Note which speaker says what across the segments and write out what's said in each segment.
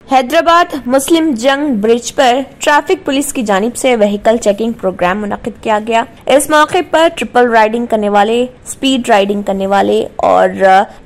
Speaker 1: हैदराबाद मुस्लिम जंग ब्रिज पर traffic police की जानिब से व्हीकल चेकिंग प्रोग्राम मुनक्किद किया गया। इस मौके पर ट्रिपल राइडिंग करने वाले, स्पीड राइडिंग करने वाले और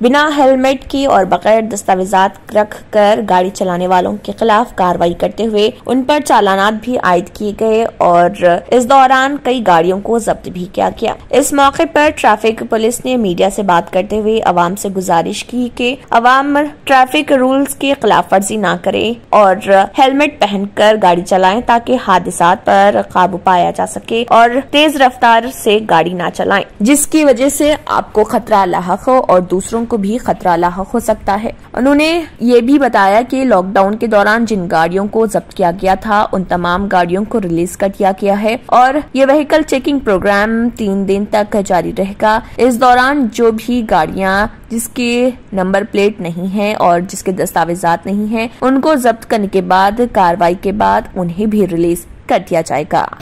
Speaker 1: बिना हेलमेट की और बगैर दस्तावेजात रख कर गाड़ी चलाने वालों के खिलाफ कार्रवाई करते हुए उन पर चालानात भी आयद किए गए और इस दौरान कई गाड़ियों को जब्त भी किया गया। इस मौके पर ट्रैफिक पुलिस ने मीडिया से बात करते हुए अवाम से गुजारिश की कि अवाम ट्रैफिक रूल्स की खिलाफ वर्जी न करे और हेलमेट पहनकर गाड़ी चलाएं ताकि हादसात पर काबू पाया जा सके और तेज रफ्तार से गाड़ी ना चलाएं, जिसकी वजह से आपको खतरा लाहक हो और दूसरों को भी खतरा लाहक हो सकता है। उन्होंने ये भी बताया कि लॉकडाउन के दौरान जिन गाड़ियों को जब्त किया गया था उन तमाम गाड़ियों को रिलीज कर दिया गया है और ये व्हीकल चेकिंग प्रोग्राम 3 दिन तक जारी रहेगा। इस दौरान जो भी गाड़ियां जिसके नंबर प्लेट नहीं है और जिसके दस्तावेजात नहीं है उनको जब्त करने के बाद कार्रवाई के बाद उन्हें भी रिलीज कर दिया जाएगा।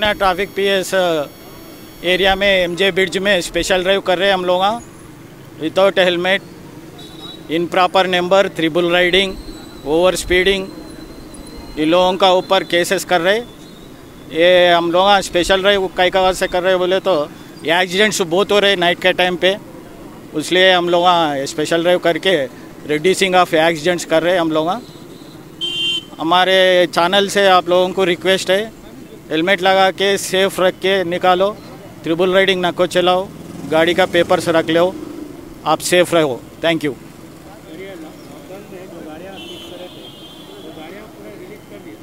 Speaker 2: ट्रैफिक पीएस एरिया में एमजे ब्रिज में स्पेशल ड्राइव कर रहे हैं हम लोग without helmet, improper number, triple riding, over speeding, इन लोगों का ऊपर केसेस कर रहे। ये हम लोग स्पेशल ड्राइव कई कगज से कर रहे बोले तो ये एक्सीडेंट्स बहुत हो रहे नाइट के टाइम पे, इसलिए हम लोग स्पेशल ड्राइव करके रिड्यूसिंग ऑफ एक्सीडेंट्स कर रहे हैं हम लोग। हमारे चैनल से आप लोगों को रिक्वेस्ट है, हेलमेट लगा के सेफ रख के निकालो, ट्रिपल राइडिंग ना को चलाओ, गाड़ी का पेपर्स रख लो, आप सेफ रहो। Thank you.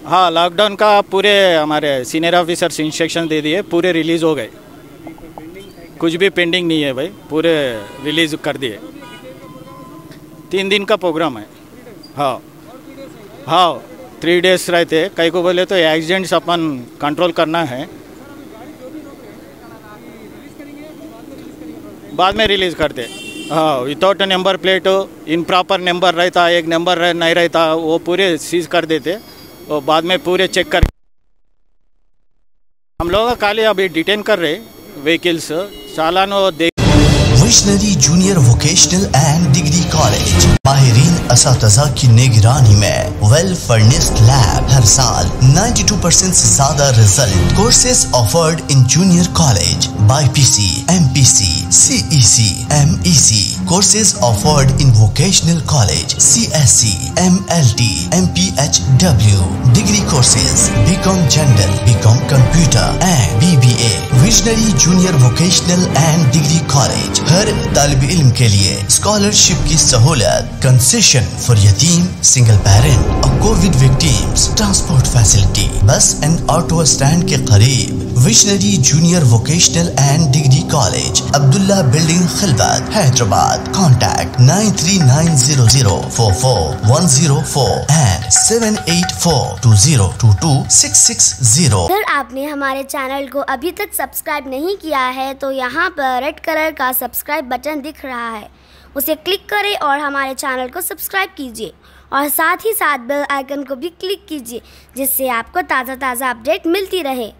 Speaker 2: हाँ, लॉकडाउन का पूरे हमारे सीनियर ऑफिसर्स इंस्ट्रक्शन दे दिए, पूरे रिलीज़ हो गए, कुछ भी पेंडिंग नहीं है भाई, पूरे रिलीज़ कर दिए। 3 दिन का प्रोग्राम है। हाँ हाँ, 3 डेज रहते। कई को बोले तो एक्सीडेंट्स अपन कंट्रोल करना है, बाद में रिलीज़ करते। हाँ, without number plate, in proper number रहता, एक नंबर नहीं रहता, वो पूरे सीज कर देते और बाद में पूरे चेक कर। हम लोग खाली अभी डिटेन कर रहे व्हीकल्स, चालान दे।
Speaker 3: Visionary junior vocational and degree college माहिरीन असातिज़ा की निगरानी में वेल फर्निश्ड लैब, हर साल 92% से ज्यादा result. Courses offered in junior college, BPC, MPC, CEC, MEC. Courses offered in vocational college, CSC, MLT, MPHW. Degree courses, BCom General, BCom Computer and BBA. Visionary Junior Vocational and Degree College. हर तालिब इल्म के लिए scholarship की सहूलत, concession for यतीम, single parent और Covid victims, transport facility, bus and auto stand के करीब। Visionary junior vocational and degree college, Abdullah building, Khilwat, Hyderabad. Contact 939044104 and 7842022660।
Speaker 4: अगर आपने हमारे चैनल को अभी तक सब्सक्राइब नहीं किया है तो यहाँ पर रेड कलर का सब्सक्राइब बटन दिख रहा है, उसे क्लिक करें और हमारे चैनल को सब्सक्राइब कीजिए और साथ ही साथ बेल आइकन को भी क्लिक कीजिए, जिससे आपको ताज़ा अपडेट मिलती रहे।